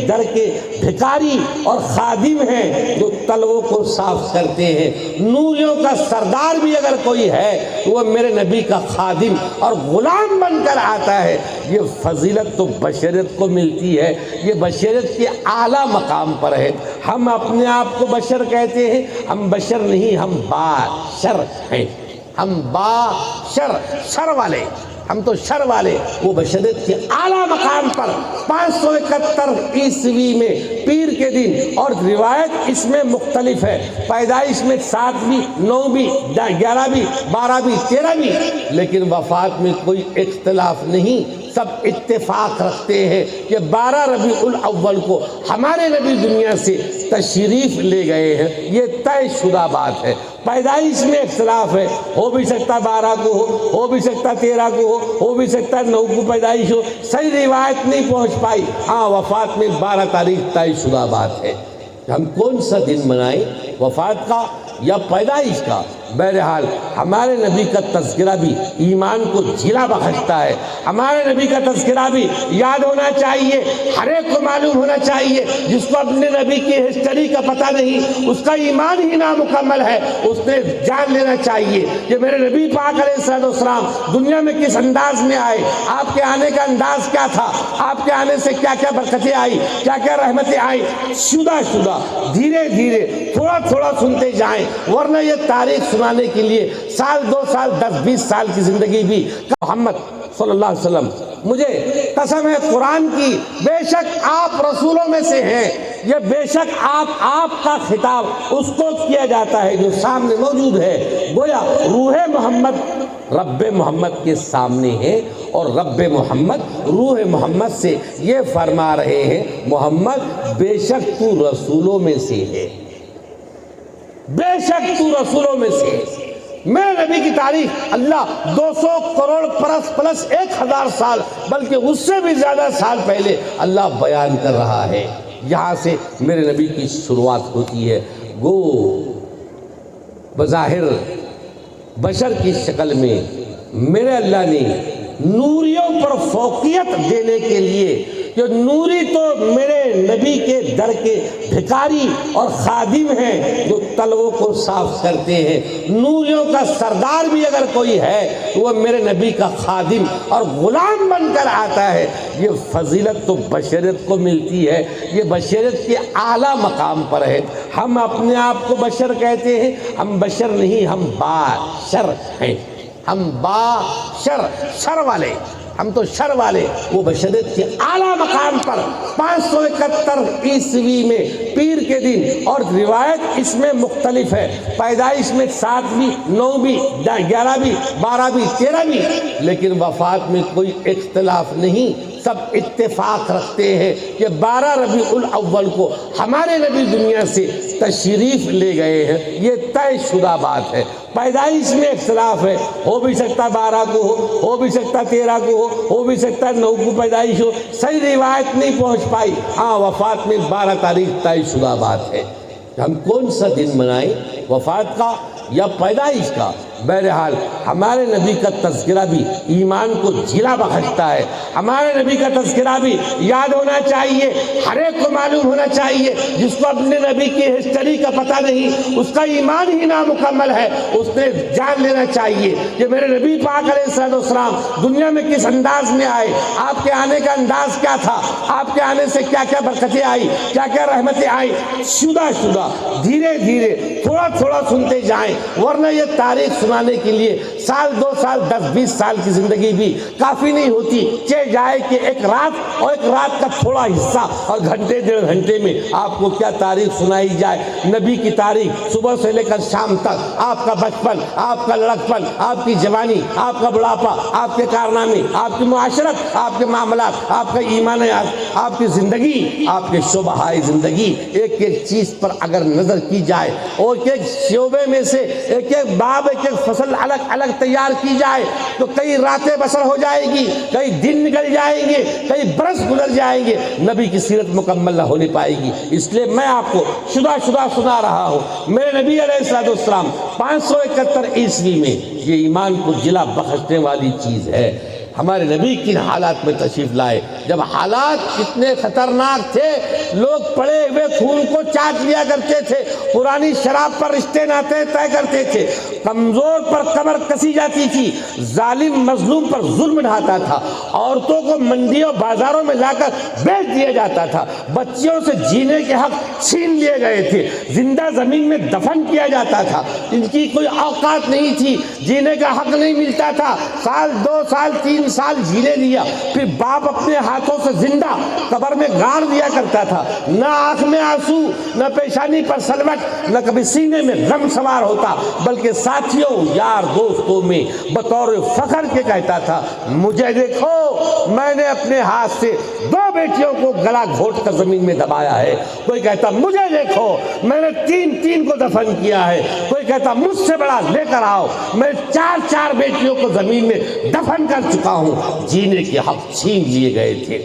در کے بھکاری اور خادم ہیں جو تلووں کو صاف کرتے ہیں۔ نوریوں کا سردار بھی اگر کوئی ہے تو وہ میرے نبی کا خادم اور غلام بن کر آتا ہے۔ یہ فضیلت تو بشریت کو ملتی ہے، یہ بشریت کے اعلیٰ مقام پر ہے۔ ہم اپنے آپ کو بشر کہتے ہیں، ہم بشر نہیں، ہم باشر ہیں، ہم باشر، شر والے، ہم تو شر والے۔ وہ بشریت کے اعلیٰ مقام پر 571 عیسوی میں پیر کے دن، اور روایت اس میں مختلف ہے، پیدائش میں 7 بھی، 9 بھی، 11 بھی، 12 بھی، 13 بھی، لیکن وفات میں کوئی اختلاف نہیں۔ سب اتفاق رکھتے ہیں کہ 12 ربیع الاول کو ہمارے نبی دنیا سے تشریف لے گئے ہیں، یہ طے شدہ بات ہے۔ پیدائش میں اختلاف ہے، ہو بھی سکتا 12 کو ہو بھی سکتا 13 کو ہو بھی سکتا 9 کو پیدائش ہو، صحیح روایت نہیں پہنچ پائی۔ ہاں وفات میں 12 تاریخ طے شدہ بات ہے۔ ہم کون سا دن منائیں، وفات کا یا پیدائش کا؟ بہرحال ہمارے نبی کا تذکرہ بھی ایمان کو جلا بخشتا ہے، ہمارے نبی کا تذکرہ بھی یاد ہونا چاہیے، ہر ایک کو معلوم ہونا چاہیے۔ جس کو اپنے نبی کی ہسٹری کا پتہ نہیں، اس کا ایمان ہی نامکمل ہے۔ اس نے جان لینا چاہیے کہ میرے نبی پاک علیہ السلام دنیا میں کس انداز میں آئے، آپ کے آنے کا انداز کیا تھا، آپ کے آنے سے کیا کیا برکتیں آئی، کیا کیا رحمتیں آئی۔ شدہ دھیرے دھیرے تھوڑا تھوڑا سنتے جائیں، ورنہ یہ تاریخ سنانے کے لیے 1 2 سال 10 20 سال کی زندگی بھی۔ محمد صلی اللہ علیہ وسلم، مجھے قسم ہے قرآن کی، بے شک آپ رسولوں میں سے ہیں، یہ بے شک آپ کا خطاب اس کو کیا جاتا ہے جو سامنے موجود ہے۔ گویا روح محمد رب محمد کے سامنے ہے، اور رب محمد روح محمد سے یہ فرما رہے ہیں، محمد بے شک تو رسولوں میں سے ہے، بے شک تو رسولوں میں سے ہے۔ میرے نبی کی تاریخ اللہ 200 کروڑ پلس 1000 سال، بلکہ اس سے بھی زیادہ سال پہلے اللہ بیان کر رہا ہے۔ یہاں سے میرے نبی کی شروعات ہوتی ہے۔ گو بظاہر بشر کی شکل میں میرے اللہ نے نوریوں پر فوقیت دینے کے لیے، کہ نوری تو میرے نبی کے در کے بھکاری اور خادم ہیں جو تلووں کو صاف کرتے ہیں۔ نوریوں کا سردار بھی اگر کوئی ہے تو وہ میرے نبی کا خادم اور غلام بن کر آتا ہے۔ یہ فضیلت تو بشریت کو ملتی ہے، یہ بشریت کے اعلیٰ مقام پر ہے۔ ہم اپنے آپ کو بشر کہتے ہیں، ہم بشر نہیں، ہم باشر ہیں، ہم باشر، شر والے، ہم تو شر والے۔ وہ بشریت کے اعلیٰ مقام پر 571 عیسوی میں پیر کے دن، اور روایت اس میں مختلف ہے، پیدائش میں 7 بھی، 9 بھی، 11 بھی، 12 بھی، 13 بھی، لیکن وفات میں کوئی اختلاف نہیں۔ سب اتفاق رکھتے ہیں کہ 12 ربیع الاول کو ہمارے نبی دنیا سے تشریف لے گئے ہیں، یہ طے شدہ بات ہے۔ پیدائش میں اختلاف ہے، ہو بھی سکتا 12 کو ہو بھی سکتا 13 کو ہو بھی سکتا 9 کو پیدائش ہو، صحیح روایت نہیں پہنچ پائی۔ ہاں وفات میں 12 تاریخ طے شدہ بات ہے۔ ہم کون سا دن منائیں، وفات کا یا پیدائش کا؟ بہرحال ہمارے نبی کا تذکرہ بھی ایمان کو جلا بخشتا ہے، ہمارے نبی کا تذکرہ بھی یاد ہونا چاہیے، ہر ایک کو معلوم ہونا چاہیے۔ جس کو اپنے نبی کی ہسٹری کا پتہ نہیں، اس کا ایمان ہی نامکمل ہے۔ اس نے جان لینا چاہیے کہ میرے نبی پاک علیہ السلام دنیا میں کس انداز میں آئے، آپ کے آنے کا انداز کیا تھا، آپ کے آنے سے کیا کیا برکتیں آئی، کیا کیا رحمتیں آئی۔ شدہ دھیرے دھیرے تھوڑا تھوڑا سنتے جائیں، ورنہ یہ تاریخ سنانے کے لیے 1 2 سال 10 20 سال کی زندگی بھی کافی نہیں ہوتی۔ چہ جائے کہ ایک رات اور ایک رات کا تھوڑا حصہ اور گھنٹے 1.5 گھنٹے میں آپ کو کیا تاریخ سنائی جائے۔ نبی کی تاریخ صبح سے لے کر شام تک، آپ کا بچپن، آپ کا لڑکپن، آپ کی جوانی، آپ کا بڑھاپا، آپ کے کارنامے، آپ کی معاشرت، آپ کے معاملات، آپ کا ایمانیات، آپ کی زندگی، آپ کے شعبہ زندگی، ایک ایک چیز پر اگر نظر کی جائے اور ایک ایک شعبے میں سے ایک ایک باب، ایک ایک فصل الگ الگ تیار کی جائے تو کئی راتیں بسر ہو جائے گی، کئی دن نکل جائیں گے، کئی برس گزر جائیں گے، نبی کی سیرت مکمل نہ ہو نہیں پائے گی۔ اس لیے میں آپ کو شدہ سنا رہا ہوں۔ میرے نبی علیہ السلام 571 عیسوی میں، یہ ایمان کو جلا بخشنے والی چیز ہے۔ ہمارے نبی کن حالات میں تشریف لائے، جب حالات اتنے خطرناک تھے، لوگ پڑے ہوئے خون کو چاٹ لیا کرتے تھے، پرانی شراب پر رشتے ناطے طے کرتے تھے، کمزور پر کمر کسی جاتی تھی، ظالم مظلوم پر ظلم ڈھاتا تھا، عورتوں کو منڈیوں بازاروں میں لا کر بیچ دیا جاتا تھا، بچیوں سے جینے کے حق چھین لیے گئے تھے، زندہ زمین میں دفن کیا جاتا تھا، ان کی کوئی اوقات نہیں تھی، جینے کا حق نہیں ملتا تھا، سال 2 سال 3 سال جینے لیا، پھر باپ اپنے ہاتھوں سے زندہ قبر میں گاڑ دیا کرتا تھا، نہ آنکھ میں آنسو، نہ پیشانی پر سلوٹ، نہ کبھی سینے میں غم سوار ہوتا، بلکہ ساتھیوں یار دوستوں میں بطور فخر کے کہتا تھا، مجھے دیکھو میں نے اپنے ہاتھ سے 2 بیٹیوں کو گلا گھونٹ کر زمین میں دبایا ہے، کوئی کہتا مجھے دیکھو میں نے 3 کو دفن کیا ہے، کوئی کہتا مجھ سے بڑا لے کر آؤ، میں 4 بیٹیوں کو زمین میں دفن کر چکا ہوں، جینے کے حق چھین لیے گئے تھے،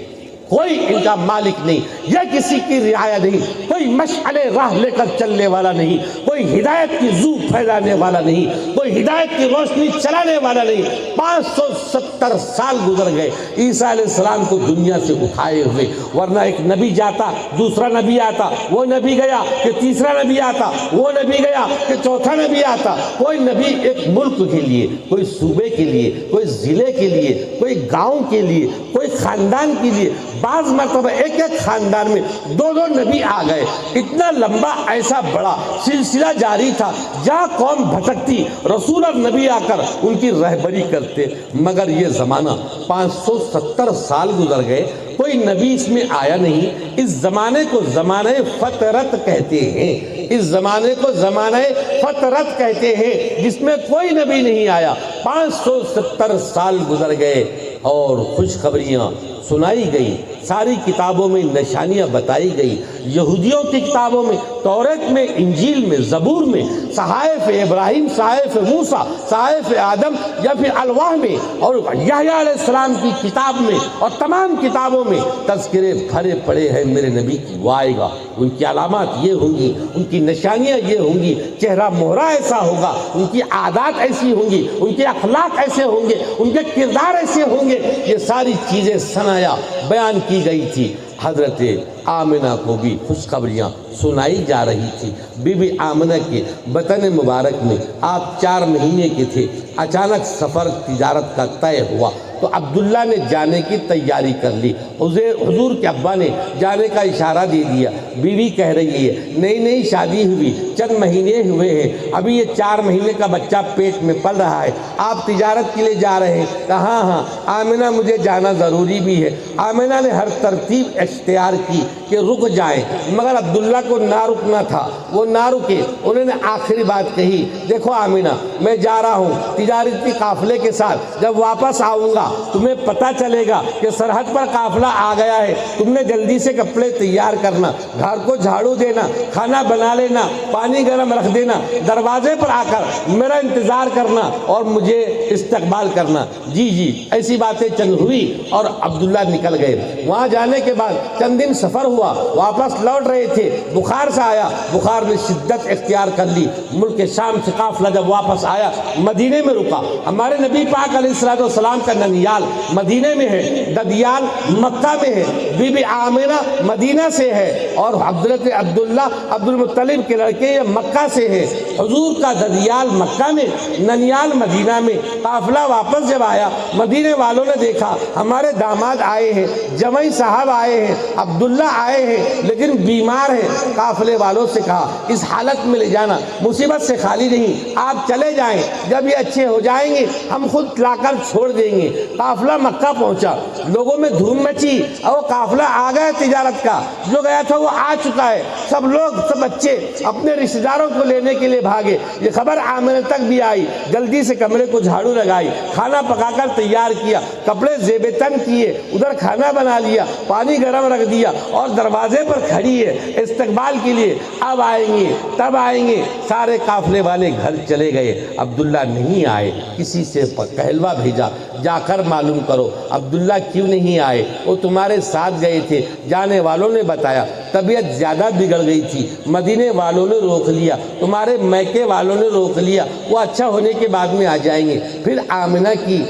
کوئی ان کا مالک نہیں، یا کسی کی رعایا نہیں، کوئی مشعل راہ لے کر چلنے والا نہیں، کوئی ہدایت کی زو پھیلانے والا نہیں، کوئی ہدایت کی روشنی چلانے والا نہیں۔ 570 سال گزر گئے عیسیٰ علیہ السلام کو دنیا سے اٹھائے ہوئے، ورنہ ایک نبی جاتا، دوسرا نبی آتا، وہ نبی گیا کہ تیسرا نبی آتا، وہ نبی گیا کہ چوتھا نبی آتا، کوئی نبی ایک ملک کے لیے، کوئی صوبے کے لیے، کوئی ضلع کے لیے، کوئی گاؤں کے لیے، کوئی خاندان کے لیے، بعض مرتبہ ایک خاندان میں 2 نبی آ گئے، اتنا لمبا ایسا بڑا سلسلہ جاری تھا، جہاں قوم بھٹکتی رسول اور نبی آ کر ان کی رہبری کرتے، مگر یہ زمانہ 570 سال گزر گئے، کوئی نبی اس میں آیا نہیں۔ اس زمانے کو زمانہ فترت کہتے ہیں، اس زمانے کو زمانہ فترت کہتے ہیں، جس میں کوئی نبی نہیں آیا۔ 570 سال گزر گئے اور خوشخبریاں سنائی گئی، ساری کتابوں میں نشانیاں بتائی گئی، یہودیوں کی کتابوں میں، توریت میں، انجیل میں، زبور میں، صحائف ابراہیم، صحائف موسیٰ، صحائف آدم یا پھر الواح میں، اور یحییٰ علیہ السلام کی کتاب میں، اور تمام کتابوں میں تذکرے بھرے پڑے ہیں میرے نبی کی، وہ آئے گا، ان کی علامات یہ ہوں گی، ان کی نشانیاں یہ ہوں گی، چہرہ مہرہ ایسا ہوگا، ان کی عادات ایسی ہوں گی، ان کے اخلاق ایسے ہوں گے، ان کے کردار ایسے ہوں گے، یہ ساری چیزیں سنایا بیان کی گئی تھی۔ حضرت آمنہ کو بھی خوشخبریاں سنائی جا رہی تھی۔ بی بی آمنہ کے بطن مبارک میں آپ 4 مہینے کے تھے، اچانک سفر تجارت کا طے ہوا تو عبداللہ نے جانے کی تیاری کر لی، حضور کے ابا نے جانے کا اشارہ دے دیا۔ بیوی کہہ رہی ہے نئی شادی ہوئی، چند مہینے ہوئے ہیں، ابھی یہ 4 مہینے کا بچہ پیٹ میں پل رہا ہے، آپ تجارت کے لیے جا رہے ہیں؟ کہا ہاں آمنہ مجھے جانا ضروری بھی ہے۔ آمنہ نے ہر ترتیب اختیار کی کہ رک جائیں، مگر عبداللہ کو نہ رکنا تھا، وہ نہ رکے۔ انہوں نے آخری بات کہی، دیکھو آمنہ میں جا رہا ہوں تجارتی قافلے کے ساتھ، جب واپس آؤں گا تمہیں پتہ چلے گا کہ سرحد پر قافلہ آ گیا ہے، تم نے جلدی سے کپڑے تیار کرنا، گھر کو جھاڑو دینا، کھانا بنا لینا، پانی گرم رکھ دینا، دروازے پر آ کر میرا انتظار کرنا اور مجھے استقبال کرنا۔ جی ایسی باتیں چند ہوئی اور عبداللہ نکل گئے۔ وہاں جانے کے بعد چند دن سفر ہوا، واپس لوٹ رہے تھے، بخار سے آیا، بخار نے شدت اختیار کر لی۔ ملک شام سے قافلہ جب واپس آیا مدینے میں رکا۔ ہمارے نبی پاک علیہ السلام کا ننیال مدینے میں ہے، ددیال مکہ میں ہے، بی بی آمنہ مدینہ سے ہے، اور حضرت عبداللہ عبد المطلب کے لڑکے یہ مکہ سے ہے۔ حضور کا ددیال مکہ میں، ننیال مدینہ میں۔ قافلہ واپس جب آیا مدینے والوں نے دیکھا ہمارے داماد آئے ہیں، جمعی صاحب آئے ہیں، عبداللہ آئے ہیں، لیکن بیمار ہیں۔ قافلے والوں سے کہا اس حالت میں لے جانا مصیبت سے خالی نہیں، آپ چلے جائیں، جب یہ اچھے ہو جائیں گے ہم خود لا کر چھوڑ دیں گے۔ قافلہ مکہ پہنچا، لوگوں میں دھوم مچی، اور وہ قافلہ آ گیا تجارت کا، جو گیا تھا وہ آ چکا ہے۔ سب لوگ، سب بچے اپنے رشتہ داروں کو لینے کے لیے بھاگے۔ یہ خبر آمنہ تک بھی آئی، جلدی سے کمرے کو جھاڑو لگائی، کھانا پکا کر تیار کیا، کپڑے زیب تن کیے، ادھر کھانا بنا لیا، پانی گرم رکھ دیا، اور دروازے پر کھڑی ہے استقبال کے لیے، اب آئیں گے تب آئیں گے۔ سارے قافلے والے گھر چلے گئے، عبداللہ نہیں آئے۔ کسی سے کہلوا بھیجا جا کر معلوم کرو عبداللہ کیوں نہیں آئے، وہ تمہارے ساتھ گئے تھے۔ جانے والوں نے بتایا طبیعت زیادہ بگڑ گئی تھی، مدینے والوں نے روک لیا، تمہارے میکے والوں نے روک لیا، وہ اچھا ہونے کے بعد میں آ جائیں گے۔ پھر آمنہ کی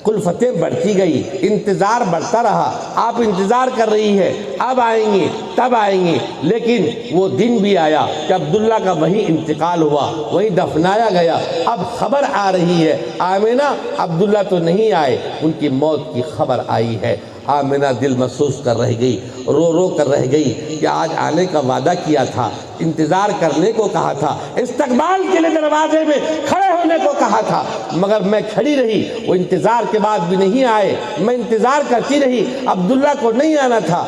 کلفتیں بڑھتی گئی، انتظار بڑھتا رہا، آپ انتظار کر رہی ہے اب آئیں گے تب آئیں گے، لیکن وہ دن بھی آیا کہ عبداللہ کا وہیں انتقال ہوا، وہیں دفنایا گیا۔ اب خبر آ رہی ہے آمنہ عبداللہ تو نہیں آئے، ان کی موت کی خبر آئی ہے۔ آمنہ دل محسوس کر رہ گئی، رو رو کر رہ گئی کہ آج آنے کا وعدہ کیا تھا، انتظار کرنے کو کہا تھا، استقبال کے لیے دروازے میں کھڑے ہونے کو کہا تھا، مگر میں کھڑی رہی، وہ انتظار کے بعد بھی نہیں آئے، میں انتظار کرتی رہی، عبداللہ کو نہیں آنا تھا۔